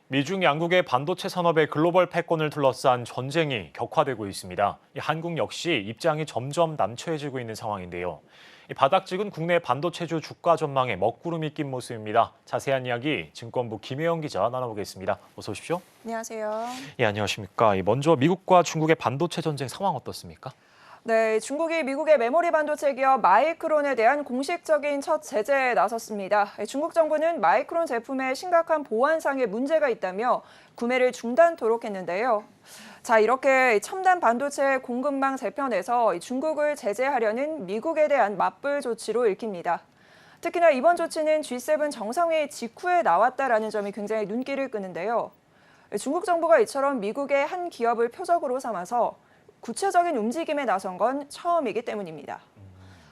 미중 양국의 반도체 산업의 글로벌 패권을 둘러싼 전쟁이 격화되고 있습니다. 한국 역시 입장이 점점 남처해지고 있는 상황인데요. 바닥 찍은 국내 반도체주 주가 전망에 먹구름이 낀 모습입니다. 자세한 이야기 증권부 김혜영 기자 나눠보겠습니다. 어서 오십시오. 안녕하세요. 예, 안녕하십니까. 먼저 미국과 중국의 반도체 전쟁 상황 어떻습니까? 네, 중국이 미국의 메모리 반도체 기업 마이크론에 대한 공식적인 첫 제재에 나섰습니다. 중국 정부는 마이크론 제품에 심각한 보안상의 문제가 있다며 구매를 중단토록 했는데요. 자, 이렇게 첨단 반도체 공급망 재편에서 중국을 제재하려는 미국에 대한 맞불 조치로 읽힙니다. 특히나 이번 조치는 G7 정상회의 직후에 나왔다라는 점이 굉장히 눈길을 끄는데요. 중국 정부가 이처럼 미국의 한 기업을 표적으로 삼아서 구체적인 움직임에 나선 건 처음이기 때문입니다.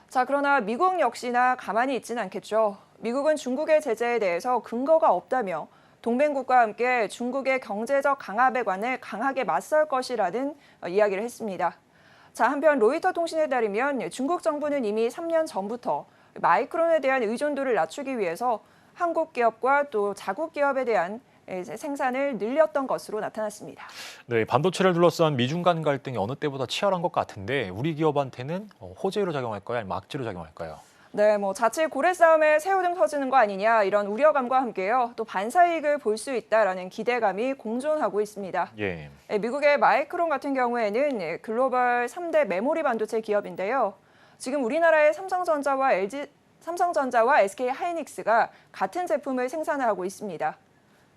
자, 그러나 미국 역시나 가만히 있지는 않겠죠. 미국은 중국의 제재에 대해서 근거가 없다며 동맹국과 함께 중국의 경제적 강압에 관해 강하게 맞설 것이라는 이야기를 했습니다. 자, 한편 로이터 통신에 따르면 중국 정부는 이미 3년 전부터 마이크론에 대한 의존도를 낮추기 위해서 한국 기업과 또 자국 기업에 대한 생산을 늘렸던 것으로 나타났습니다. 네, 반도체를 둘러싼 미중 간 갈등이 어느 때보다 치열한 것 같은데 우리 기업한테는 호재로 작용할까요? 아니면 악재로 작용할까요? 네, 자칫 고래 싸움에 새우등 터지는 거 아니냐 이런 우려감과 함께요. 또 반사이익을 볼 수 있다라는 기대감이 공존하고 있습니다. 예. 미국의 마이크론 같은 경우에는 글로벌 3대 메모리 반도체 기업인데요. 지금 우리나라의 삼성전자와 SK 하이닉스가 같은 제품을 생산하고 있습니다.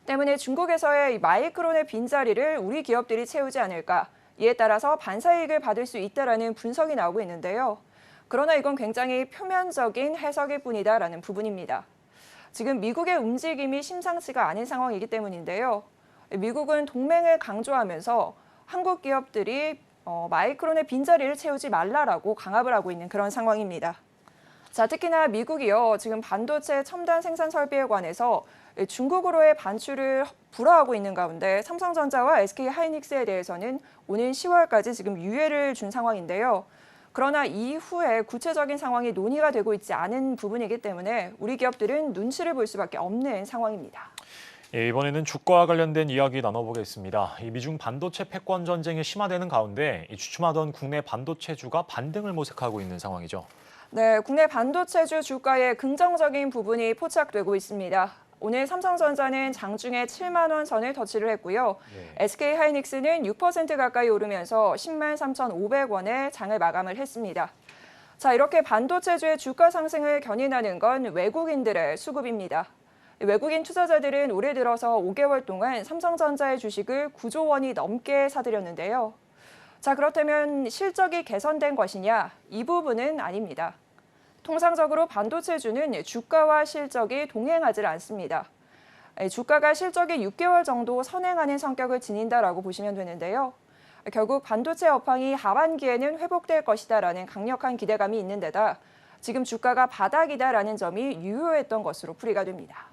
때문에 중국에서의 마이크론의 빈자리를 우리 기업들이 채우지 않을까, 이에 따라서 반사이익을 받을 수 있다라는 분석이 나오고 있는데요. 그러나 이건 굉장히 표면적인 해석일 뿐이다라는 부분입니다. 지금 미국의 움직임이 심상치가 않은 상황이기 때문인데요. 미국은 동맹을 강조하면서 한국 기업들이 마이크론의 빈자리를 채우지 말라라고 강압을 하고 있는 그런 상황입니다. 자, 특히나 미국이요, 지금 반도체 첨단 생산 설비에 관해서 중국으로의 반출을 불허하고 있는 가운데 삼성전자와 SK 하이닉스에 대해서는 오는 10월까지 지금 유예를 준 상황인데요. 그러나 이후에 구체적인 상황이 논의가 되고 있지 않은 부분이기 때문에 우리 기업들은 눈치를 볼 수밖에 없는 상황입니다. 예, 이번에는 주가와 관련된 이야기 나눠보겠습니다. 이 미중 반도체 패권 전쟁이 심화되는 가운데 주춤하던 국내 반도체주가 반등을 모색하고 있는 상황이죠. 네, 국내 반도체주 주가에 긍정적인 부분이 포착되고 있습니다. 오늘 삼성전자는 장중에 7만 원 선을 터치를 했고요. SK 하이닉스는 6% 가까이 오르면서 10만 3,500원에 장을 마감을 했습니다. 자, 이렇게 반도체주의 주가 상승을 견인하는 건 외국인들의 수급입니다. 외국인 투자자들은 올해 들어서 5개월 동안 삼성전자의 주식을 9조 원이 넘게 사들였는데요. 자, 그렇다면 실적이 개선된 것이냐? 이 부분은 아닙니다. 통상적으로 반도체주는 주가와 실적이 동행하지 않습니다. 주가가 실적이 6개월 정도 선행하는 성격을 지닌다라고 보시면 되는데요. 결국 반도체 업황이 하반기에는 회복될 것이다라는 강력한 기대감이 있는 데다 지금 주가가 바닥이다라는 점이 유효했던 것으로 풀이가 됩니다.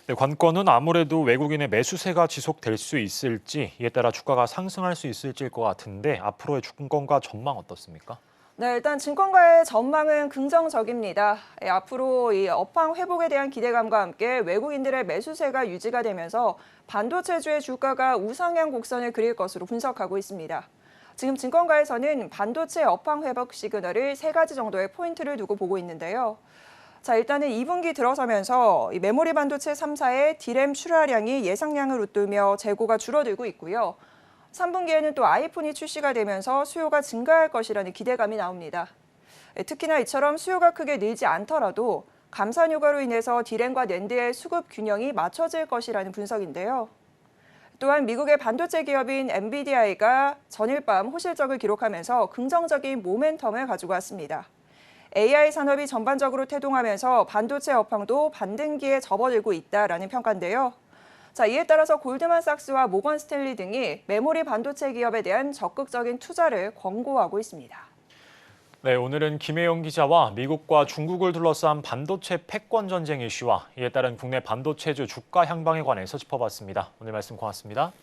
네, 관건은 아무래도 외국인의 매수세가 지속될 수 있을지, 이에 따라 주가가 상승할 수 있을지일 것 같은데 앞으로의 증권가 전망 어떻습니까? 네, 일단 증권가의 전망은 긍정적입니다. 앞으로 이 업황 회복에 대한 기대감과 함께 외국인들의 매수세가 유지가 되면서 반도체주의 주가가 우상향 곡선을 그릴 것으로 분석하고 있습니다. 지금 증권가에서는 반도체 업황 회복 시그널을 3가지 정도의 포인트를 두고 보고 있는데요. 자, 일단은 2분기 들어서면서 이 메모리 반도체 3사의 D램 출하량이 예상량을 웃돌며 재고가 줄어들고 있고요. 3분기에는 또 아이폰이 출시가 되면서 수요가 증가할 것이라는 기대감이 나옵니다. 특히나 이처럼 수요가 크게 늘지 않더라도 감산 효과로 인해서 D램과 낸드의 수급 균형이 맞춰질 것이라는 분석인데요. 또한 미국의 반도체 기업인 엔비디아가 전일 밤 호실적을 기록하면서 긍정적인 모멘텀을 가지고 왔습니다. AI 산업이 전반적으로 태동하면서 반도체 업황도 반등기에 접어들고 있다라는 평가인데요. 자, 이에 따라서 골드만삭스와 모건 스탠리 등이 메모리 반도체 기업에 대한 적극적인 투자를 권고하고 있습니다. 네, 오늘은 김혜영 기자와 미국과 중국을 둘러싼 반도체 패권 전쟁 이슈와 이에 따른 국내 반도체주 주가 향방에 관해서 짚어봤습니다. 오늘 말씀 고맙습니다.